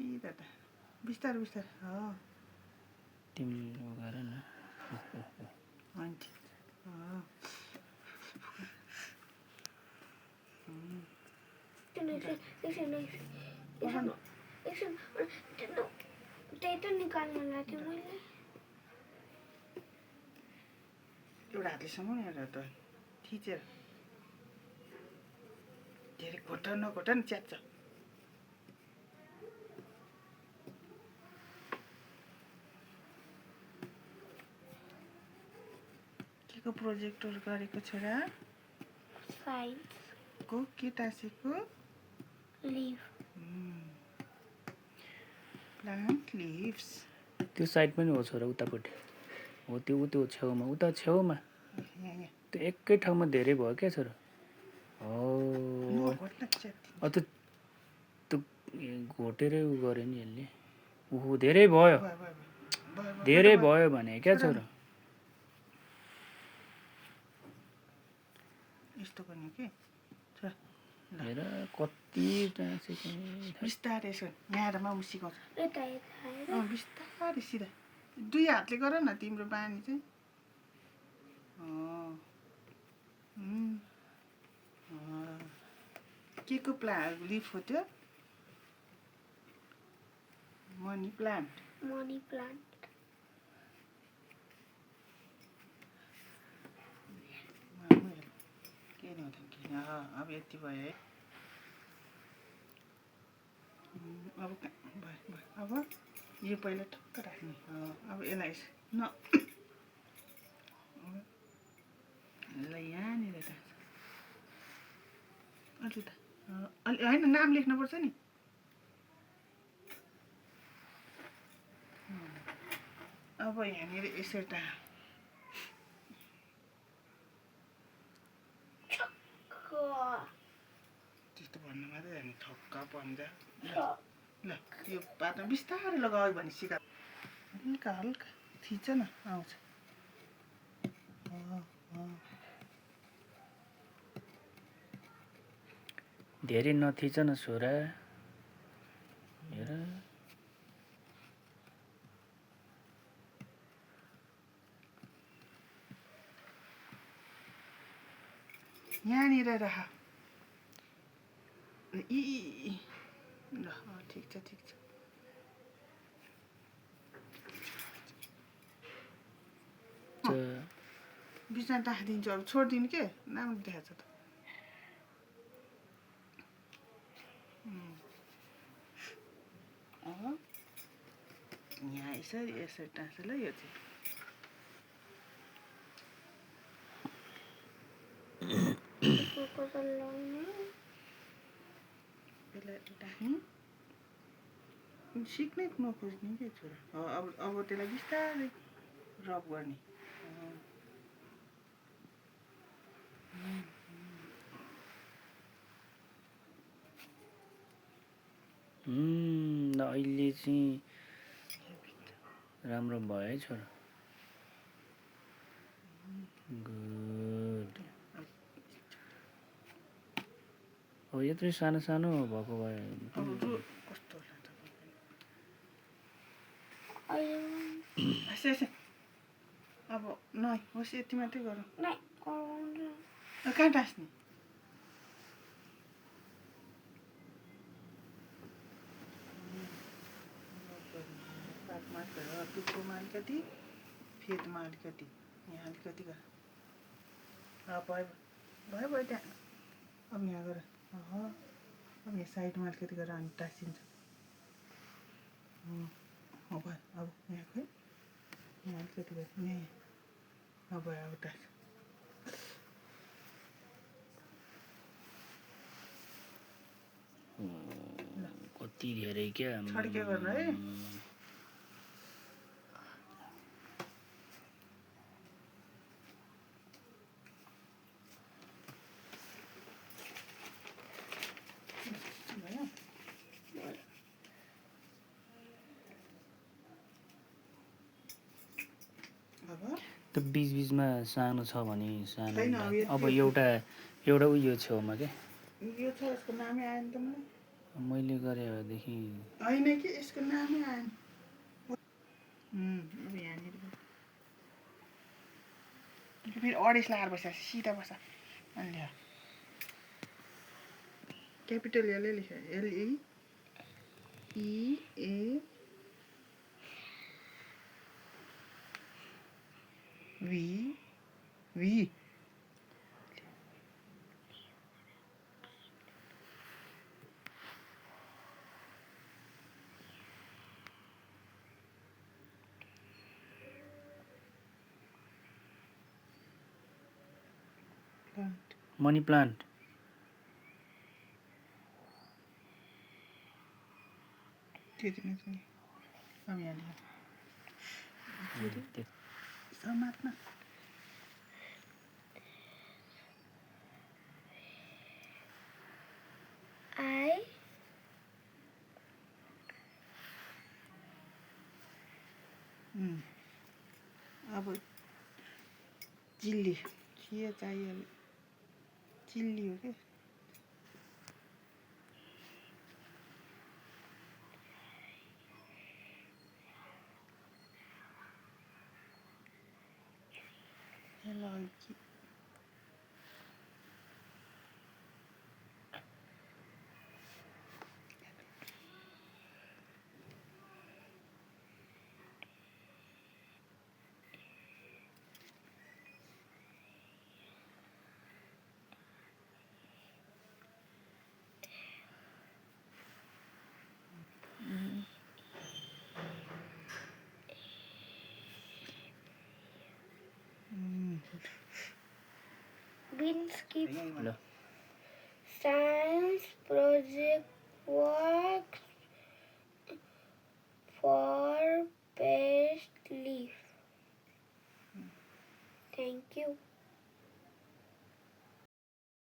सिधा त बिस्तारै बिस्तारै तिमी गर न हुन्छ एउटा हातले समाउनु एउटा त थिचेर धेरै घोटा नघोटा नि च्यात्छ के को प्रोजेक्टहरू गरेको छोरा साइन्सको के टाँसेको लिभ प्लान्ट लिभ्स त्यो साइड पनि हो छोरा उतापट्टि हो त्यो छेउमा उता छेउमा त्यो एकै ठाउँमा धेरै भयो क्या छोरा हो त्यो घोटेरै उ गऱ्यो नि यसले ओहो धेरै भयो भने क्या छोरा यस्तो गर्ने के हेर कति बिस्तारै यसो यहाँ म सिकाउँछु बिस्तारै सिधा दुई हातले गर न तिम्रो बानी चाहिँ के को लिफ हो त्यो मनी प्लान्ट के नि हुँदैन अब यति भयो है अब यो पहिला ठक्क राख्ने अब यसलाई यसलाई यहाँनिर राख्छ अलि त होइन नाम लेख्नुपर्छ नि अब यहाँनिर यसरी त्यस्तो भन्नु मात्रै हामी ठक्क पन्जा ल यो पातमा बिस्तारै लगायो भने सिका हल्का हल्का थिच न आउँछ धेरै नथिच न छोरा हेर यहाँनिर राख ल ठिक छ बिचमा राखिदिन्छु अब छोडिदिनु के नाम देखाएको छ त अब यहाँ यसरी टाँस ल यो चाहिँ सिक्नै नखोज्ने के छोरा अब त्यसलाई बिस्तारै रब गर्ने अहिले चाहिँ राम्रो भयो है छोरा गुड हो यत्रो सानो सानो भएको भयो कस्तो अब नै होस् यति मात्रै गरौँ कहाँ टाँस्ने टुप्पोमा अलिकति फेदमा अलिकति यहाँ अलिकति गर भयो त्यहाँ अब यहाँ गर अब यहाँ साइडमा अलिकति गरेर हामी टाँसिन्छ भयो अब यहाँ खोइ यहाँ अलिकति गर यहाँ भयो अब टाँस कति धेरै क्या छड्के गर्नु है त बीचमा सानो छ भने सानो अब एउटा उयो छेउमा क्या यो छ यसको नामै आएन त मलाई मैले गरे भएदेखि होइन कि यसको नामै आएन अब यहाँनिर फेरि अडेस लगाएर बसेको छ सिधा बस अनि ल्या क्यापिटल एलै लेख एलई इए भी भी मनी प्लान्ट त्यति नै छ नि अब यहाँ लेख समात्न अब चिल्ली के चाहियो चिल्ली हो क्या लौकी Binsky ल science project works for best leaf. Thank you.